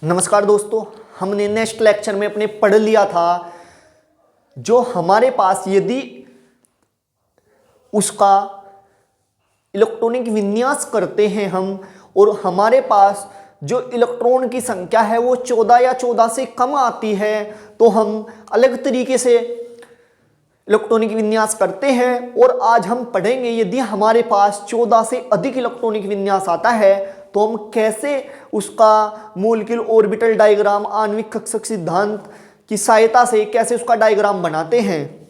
नमस्कार दोस्तों, हमने नेक्स्ट लेक्चर में अपने पढ़ लिया था जो हमारे पास यदि उसका इलेक्ट्रॉनिक विन्यास करते हैं हम और हमारे पास जो इलेक्ट्रॉन की संख्या है वो 14 या 14 से कम आती है तो हम अलग तरीके से इलेक्ट्रॉनिक विन्यास करते हैं। और आज हम पढ़ेंगे यदि हमारे पास 14 से अधिक इलेक्ट्रॉनिक विन्यास आता है तो हम कैसे उसका मॉलिक्यूल ऑर्बिटल डायग्राम आणविक कक्षक सिद्धांत की सहायता से कैसे उसका डायग्राम बनाते हैं।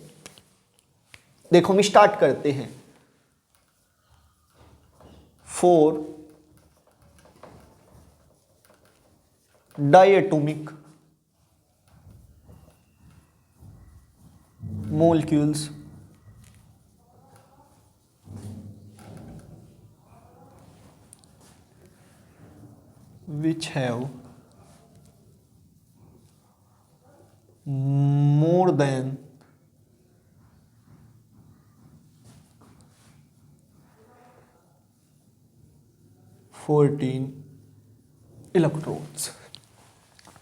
देखो हम स्टार्ट करते हैं। 4 diatomic molecules which have more than 14 electrons.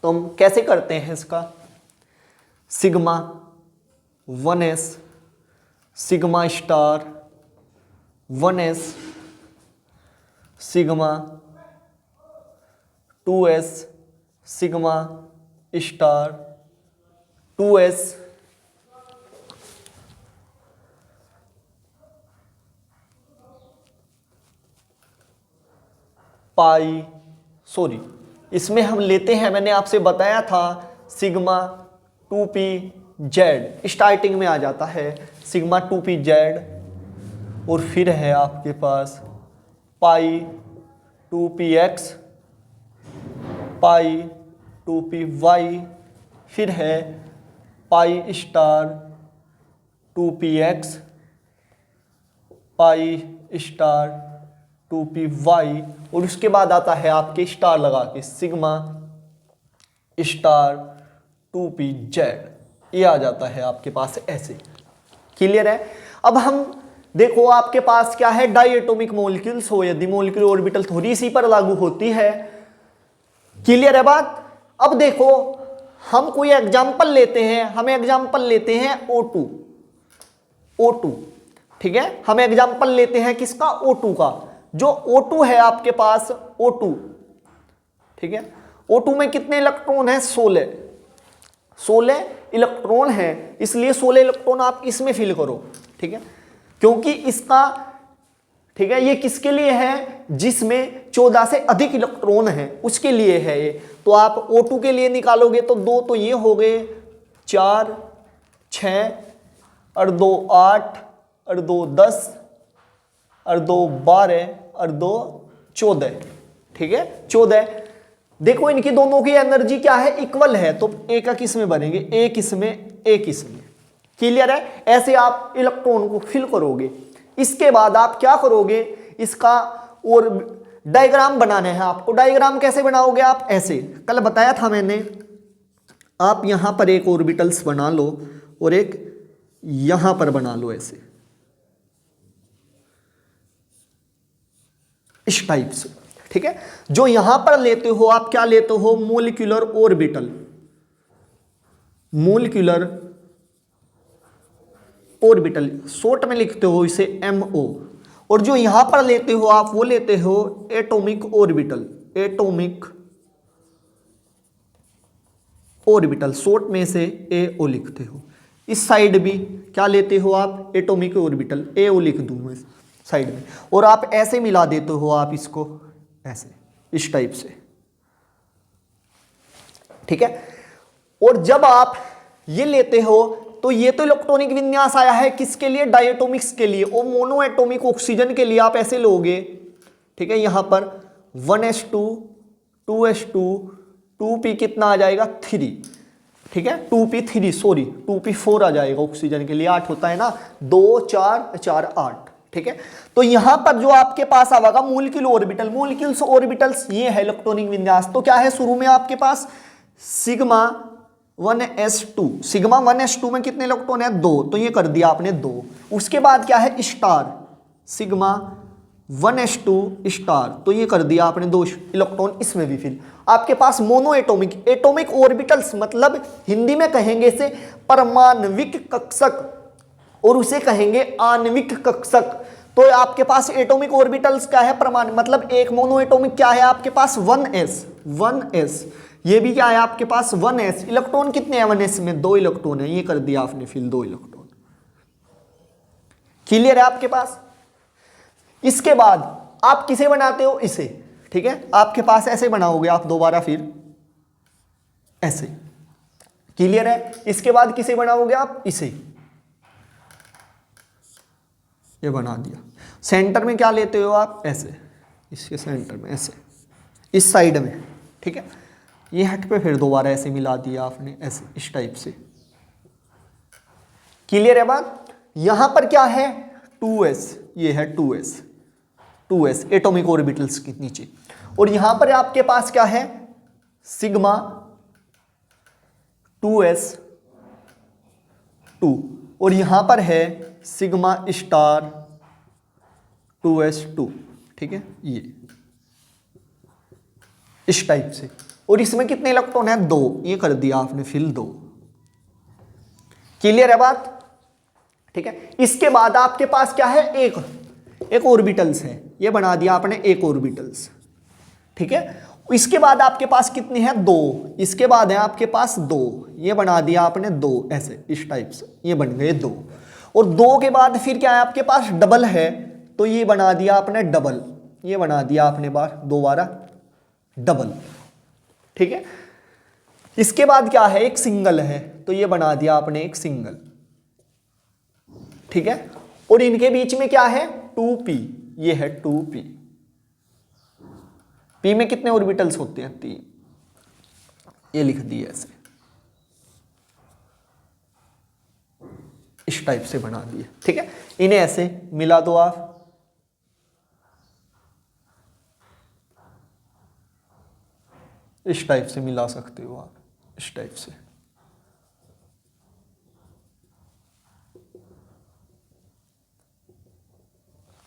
तो हम कैसे करते हैं इसका sigma 1s sigma star 1s sigma 2s sigma star 2s इसमें हम लेते हैं, मैंने आपसे बताया था सिग्मा 2p जेड स्टार्टिंग में आ जाता है सिग्मा 2p जेड और फिर है आपके पास पाई 2p एक्स पाई 2p वाई फिर है pi star 2p x pi star 2p y और उसके बाद आता है आपके स्टार लगा के सिग्मा स्टार 2p जेड। ये आ जाता है आपके पास ऐसे। क्लियर है। अब हम देखो आपके पास क्या है डायटोमिक मॉलिक्यूल्स हो यदि मॉलिक्यूलर ऑर्बिटल थ्योरी इसी पर लागू होती है। क्लियर है बात। अब देखो हम कोई एग्जांपल लेते हैं, हम एग्जांपल लेते हैं O2 ठीक है। हम एग्जांपल लेते हैं किसका O2 का। जो O2 है आपके पास O2 ठीक है। O2 में कितने इलेक्ट्रॉन है 16 इलेक्ट्रॉन है, इसलिए 16 इलेक्ट्रॉन आप इसमें फिल करो ठीक है। क्योंकि इसका ठीक है ये किसके लिए है जिसमें 14 से अधिक इलेक्ट्रॉन है उसके लिए है ये। तो आप O2 के लिए निकालोगे तो 2 तो ये हो गए 4 6 और 2 8 और 2 10 और 2 12 और 2 14 ठीक है 14। देखो इनकी दोनों की एनर्जी क्या है इक्वल है तो एक किस में बनेंगे एक इसमें एक इसमें। क्लियर है। ऐसे आप इलेक्ट्रॉन को फिल करोगे। इसके बाद आप क्या करोगे इसका और डायग्राम बनाना है आपको। डायग्राम कैसे बनाओगे आप ऐसे कल बताया था मैंने। आप यहां पर एक ऑर्बिटल्स बना लो और एक यहां पर बना लो ऐसे इस टाइप से ठीक है। जो यहां पर लेते हो आप क्या लेते हो मोलिक्यूलर ऑर्बिटल शॉर्ट में लिखते हो इसे MO। और जो यहां पर लेते हो आप वो लेते हो एटॉमिक ऑर्बिटल शॉर्ट में से AO लिखते हो। इस साइड भी क्या लेते हो आप एटॉमिक ऑर्बिटल AO लिख दूं इस साइड में और आप ऐसे मिला देते हो आप इसको ऐसे इस टाइप से ठीक है। और जब आप ये लेते हो तो ये तो इलेक्ट्रॉनिक विन्यास आया है किसके लिए डायटोमिक्स के लिए और मोनोएटॉमिक ऑक्सीजन के लिए आप ऐसे लोगे ठीक है। यहां पर 1s2 2s2 2p कितना आ जाएगा 3 ठीक है 2p3 सॉरी 2p4 आ जाएगा ऑक्सीजन के लिए 8 होता है ना 2 4 4 8 ठीक है। तो यहां पर जो आपके पास आएगा मॉलिक्यूल्स ऑर्बिटल्स ये है इलेक्ट्रॉनिक विन्यास। तो क्या है शुरू में आपके पास सिग्मा 1s2 में कितने इलेक्ट्रॉन है 2 तो ये कर दिया आपने 2। उसके बाद क्या है स्टार सिग्मा 1s2 स्टार, तो ये कर दिया आपने 2 इलेक्ट्रॉन इसमें भी फिल। आपके पास मोनो एटॉमिक, एटॉमिक ऑर्बिटल्स मतलब हिंदी में कहेंगे इसे परमाणविक कक्षक और उसे कहेंगे आणविक कक्षक। तो आपके पास एटॉमिक ऑर्बिटल्स क्या है, परमाणु मतलब एक मोनो एटॉमिक क्या है आपके पास 1s, ये भी क्या है आपके पास 1s। इलेक्ट्रॉन कितने हैं 1s में, 2 इलेक्ट्रॉन है, ये कर दिया आपने फिल 2 इलेक्ट्रॉन। क्लियर है आपके पास। इसके बाद आप किसे बनाते हो, इसे, ठीक है, आपके पास ऐसे बनाओगे आप दोबारा फिर ऐसे। क्लियर है। इसके बाद किसे बनाओगे आप, इसे, ये बना दिया। सेंटर में क्या लेते हो आप, ऐसे, इसके सेंटर में ऐसे, इस साइड में, ठीक है, ये हट पे फिर दोबारा ऐसे मिला दिया आपने ऐसे, इस टाइप से। क्लियर है बात। यहां पर क्या है 2s, ये है 2s एटॉमिक ऑर्बिटल्स के नीचे, और यहां पर आपके पास क्या है सिग्मा 2s2, और यहां पर है सिग्मा स्टार 2s2, ठीक है, ये इस टाइप से। और इसमें कितने इलेक्ट्रॉन है, 2, ये कर दिया आपने फिल 2। क्लियर है बात, ठीक है। इसके बाद आपके पास क्या है, एक ऑर्बिटल्स है, ये बना दिया आपने एक ऑर्बिटल्स, ठीक है। इसके बाद आपके पास कितने हैं, 2, इसके बाद है आपके पास 2, ये बना दिया आपने 2 ऐसे, इस टाइप से, ये बन गए 2। और 2 के बाद फिर क्या है आपके पास डबल है, तो ये बना दिया आपने डबल, ये बना दिया आपने दोबारा डबल, ठीक है। इसके बाद क्या है, एक सिंगल है, तो ये बना दिया आपने एक सिंगल, ठीक है। और इनके बीच में क्या है 2p, ये है 2p। p में कितने ऑर्बिटल्स होते हैं, 3, ये लिख दिए ऐसे, इस टाइप से बना दिए, ठीक है। इन्हें ऐसे मिला दो आप, इस टाइप से मिला सकते हो आप, इस टाइप से,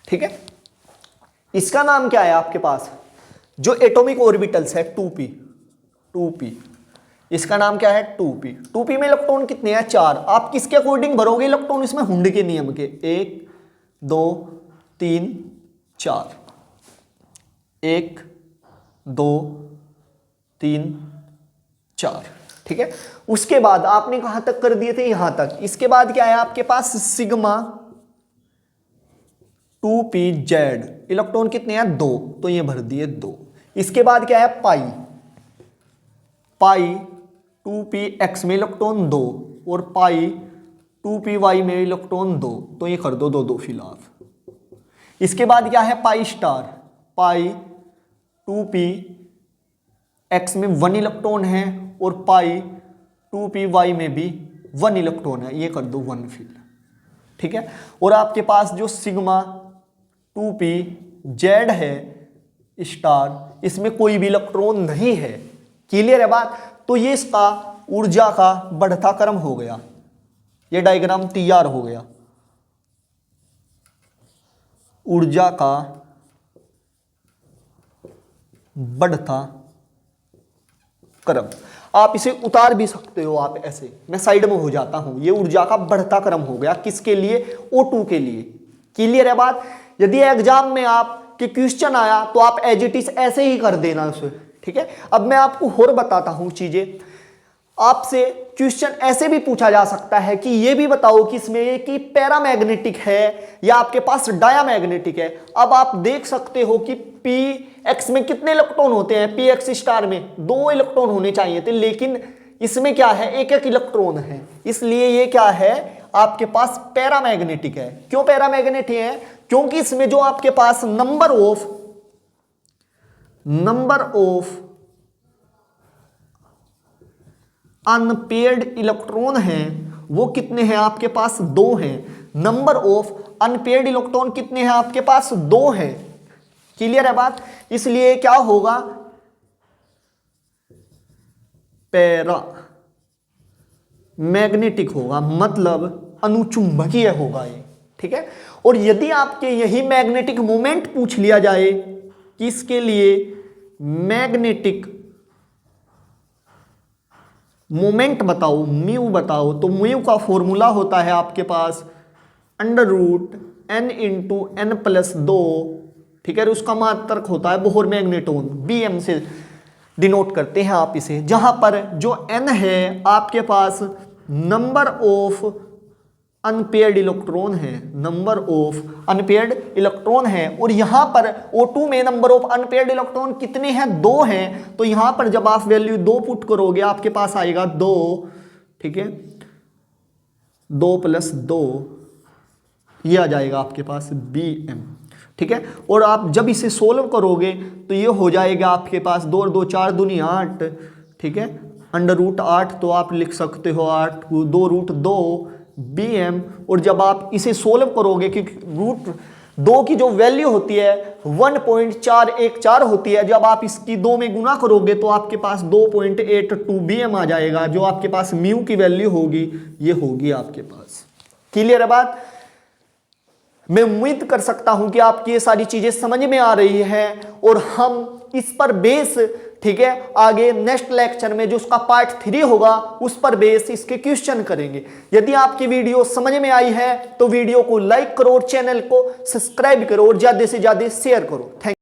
ठीक है। इसका नाम क्या है आपके पास, जो एटॉमिक ऑर्बिटल्स है 2p, इसका नाम क्या है 2p में इलेक्ट्रॉन कितने हैं, 4। आप किसके अकॉर्डिंग भरोगे इलेक्ट्रॉन, इसमें हुंड के नियम के, 1 2 3 4, 1 2 3 4, ठीक है। उसके बाद आपने कहां तक कर दिए थे, यहां तक। इसके बाद क्या है आपके पास सिग्मा 2pz, इलेक्ट्रॉन कितने हैं 2, तो ये भर दिए 2। इसके बाद क्या है पाई 2px में इलेक्ट्रॉन 2, और पाई 2py में इलेक्ट्रॉन 2, तो ये कर दो 2 फिलहाल। इसके बाद क्या है पाई 2px में 1 इलेक्ट्रॉन है, और पाई 2py में भी 1 इलेक्ट्रॉन है, ये कर दो 1 फिल, ठीक है। और आपके पास जो सिग्मा 2pz है स्टार, इसमें कोई भी इलेक्ट्रॉन नहीं है। क्लियर है बात। तो ये इसका ऊर्जा का बढ़ता क्रम हो गया, ये डायग्राम तैयार हो गया, ऊर्जा का बढ़ता क्रम। आप इसे उतार भी सकते हो आप ऐसे, मैं साइड में हो जाता हूं। ये ऊर्जा का बढ़ता क्रम हो गया, किसके लिए, O2 के लिए। क्लियर है बात। यदि एग्जाम में आपके क्वेश्चन आया तो आप एज इट इज ऐसे ही कर देना उसे, ठीक है। अब मैं आपको और बताता हूं चीजें। आपसे क्वेश्चन ऐसे भी पूछा जा सकता है कि ये भी बताओ कि इसमें ये कि पैरामैग्नेटिक है या आपके पास डायामैग्नेटिक है। अब आप देख सकते हो कि px में कितने इलेक्ट्रॉन होते हैं, px स्टार में 2 इलेक्ट्रॉन होने चाहिए थे, लेकिन इसमें क्या है, एक इलेक्ट्रॉन है, इसलिए ये क्या है आपके पास पैरामैग्नेटिक है। क्यों पैरामैग्नेटिक है, क्योंकि इसमें जो आपके पास नंबर ऑफ अनपेयर्ड इलेक्ट्रॉन हैं वो कितने हैं आपके पास, 2 हैं। नंबर ऑफ अनपेयर्ड इलेक्ट्रॉन कितने हैं आपके पास, 2 हैं। क्लियर है बात। इसलिए क्या होगा, पैरा मैग्नेटिक होगा, मतलब अनुचुंबकीय होगा ये, ठीक है। और यदि आपके यही मैग्नेटिक मोमेंट पूछ लिया जाए कि इसके लिए मैग्नेटिक मोमेंट बताओ, म्यू बताओ, तो म्यू का फॉर्मूला होता है आपके पास √n × n+2, ठीक है। उसका मात्रक होता है बोहर मैग्नेटोन, Bm से डिनोट करते हैं आप इसे, जहां पर जो n है आपके पास नंबर ऑफ अनपेयर्ड इलेक्ट्रॉन है, नंबर ऑफ अनपेयर्ड इलेक्ट्रॉन है, और यहां पर O2 में नंबर ऑफ अनपेयर्ड इलेक्ट्रॉन कितने हैं, 2 हैं। तो यहां पर जब आप वैल्यू 2 पुट करोगे आपके पास आएगा 2, ठीक है, 2 + 2, ये आ जाएगा आपके पास Bm, ठीक है। और आप जब इसे सोल्व करोगे तो ये हो जाएगा आपके पास 2 और 2 4 दूनी 8, ठीक है, √8, तो आप लिख सकते हो 8 2√2 Bm। और जब आप इसे सोल्व करोगे, क्योंकि √2 की जो वैल्यू होती है 1.414 होती है, जब आप इसकी 2 में गुना करोगे तो आपके पास 2.82 Bm आ जाएगा, जो आपके पास म्यू की वैल्यू होगी ये होगी आपके पास। क्लियर है बात? मैं उम्मीद कर सकता हूं कि आपकी ये सारी चीजें समझ में आ रही है, और हम इस पर बेस, ठीक है, आगे नेक्स्ट लेक्चर में जो उसका पार्ट 3 होगा उस पर बेस इसके क्वेश्चन करेंगे। यदि आपकी वीडियो समझ में आई है तो वीडियो को लाइक करो और चैनल को सब्सक्राइब करो और ज्यादा से ज्यादा शेयर करो। थैंक